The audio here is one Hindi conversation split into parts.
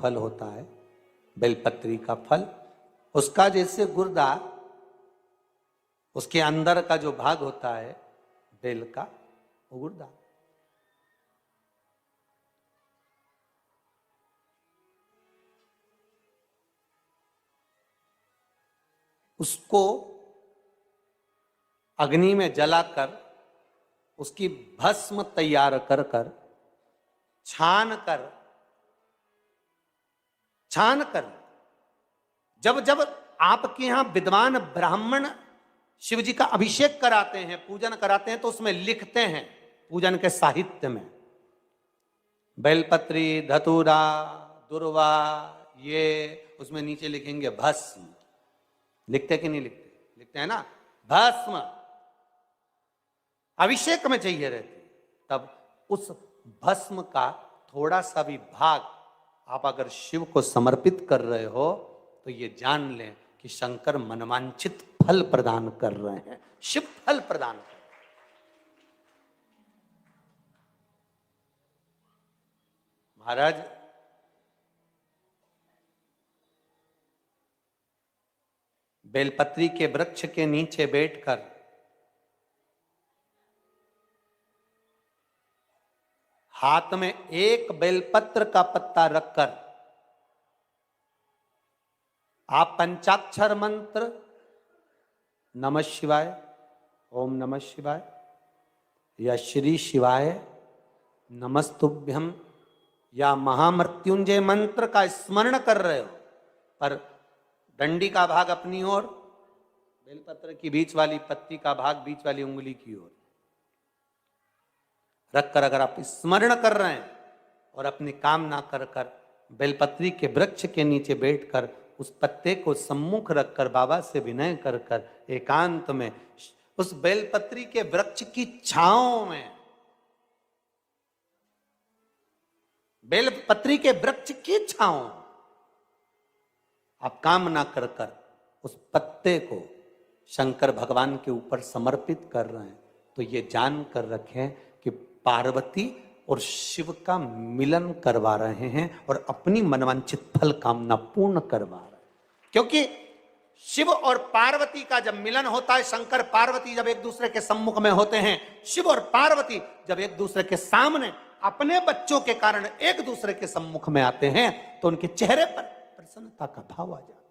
फल होता है, बेलपत्री का फल, उसका जैसे गुर्दा, उसके अंदर का जो भाग होता है बेल का, वो गुर्दा। उसको अग्नि में जलाकर उसकी भस्म तैयार कर कर छान कर जब जब आपके यहां विद्वान ब्राह्मण शिव जी का अभिषेक कराते हैं, पूजन कराते हैं, तो उसमें लिखते हैं पूजन के साहित्य में, बेलपत्री, धतूरा, दुर्वा, ये उसमें नीचे लिखेंगे भस्म। लिखते कि नहीं लिखते? लिखते हैं ना, भस्म अभिषेक में चाहिए रहती। तब उस भस्म का थोड़ा सा भी भाग आप अगर शिव को समर्पित कर रहे हो तो ये जान लें कि शंकर मनवांछित फल प्रदान कर रहे हैं, शिव फल प्रदान कर रहे हैं। महाराज, बेलपत्री के वृक्ष के नीचे बैठकर हाथ में एक बेलपत्र का पत्ता रखकर आप पंचाक्षर मंत्र नमः शिवाय, ओम नमः शिवाय, या श्री शिवाय नमस्तुभ्यम, या महामृत्युंजय मंत्र का स्मरण कर रहे हो, पर डंडी का भाग अपनी ओर, बेलपत्र की बीच वाली पत्ती का भाग बीच वाली उंगली की ओर रखकर अगर आप स्मरण कर रहे हैं और अपनी कामना कर कर बेलपत्री के वृक्ष के नीचे बैठकर उस पत्ते को सम्मुख रखकर बाबा से विनय कर कर एकांत में उस बेलपत्री के वृक्ष की छांव में, बेलपत्री के वृक्ष की छांव आप कामना कर कर उस पत्ते को शंकर भगवान के ऊपर समर्पित कर रहे हैं, तो ये जान कर रखें कि पार्वती और शिव का मिलन करवा रहे हैं और अपनी मनवांछित फल कामना पूर्ण करवा रहे हैं। क्योंकि शिव और पार्वती का जब मिलन होता है, शंकर पार्वती जब एक दूसरे के सम्मुख में होते हैं, शिव और पार्वती जब एक दूसरे के सामने अपने बच्चों के कारण एक दूसरे के सम्मुख में आते हैं, तो उनके चेहरे पर प्रसन्नता का भाव आ जाता है।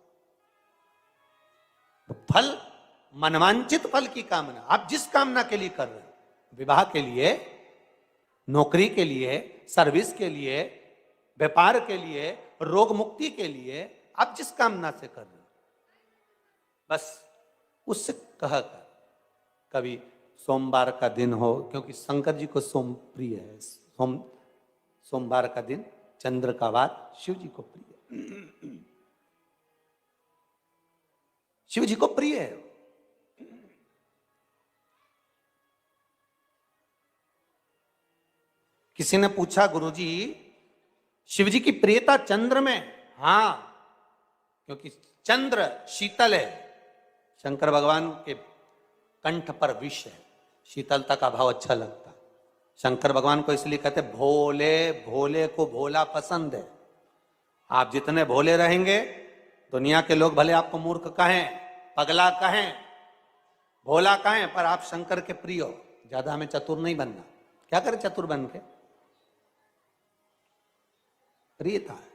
तो फल, मनवांचित फल की कामना आप जिस कामना के लिए कर रहे हो, विवाह के लिए, नौकरी के लिए, सर्विस के लिए, व्यापार के लिए, रोग मुक्ति के लिए, आप जिस कामना से कर रहे हो, बस उससे कहकर कभी सोमवार का दिन हो, क्योंकि शंकर जी को सोम प्रिय है, सोमवार का दिन, चंद्र का वार शिव जी को प्रिय है, शिव जी को प्रिय है। किसी ने पूछा, गुरुजी शिव जी की प्रियता चंद्र में? हां, क्योंकि चंद्र शीतल है, शंकर भगवान के कंठ पर विष है, शीतलता का भाव अच्छा लगता है। शंकर भगवान को इसलिए कहते भोले, भोले को भोला पसंद है। आप जितने भोले रहेंगे, दुनिया के लोग भले आपको मूर्ख कहें, पगला कहें, भोला कहें, पर आप शंकर के प्रिय हो। ज्यादा हमें चतुर नहीं बनना। क्या करें चतुर बन के? प्रियता है।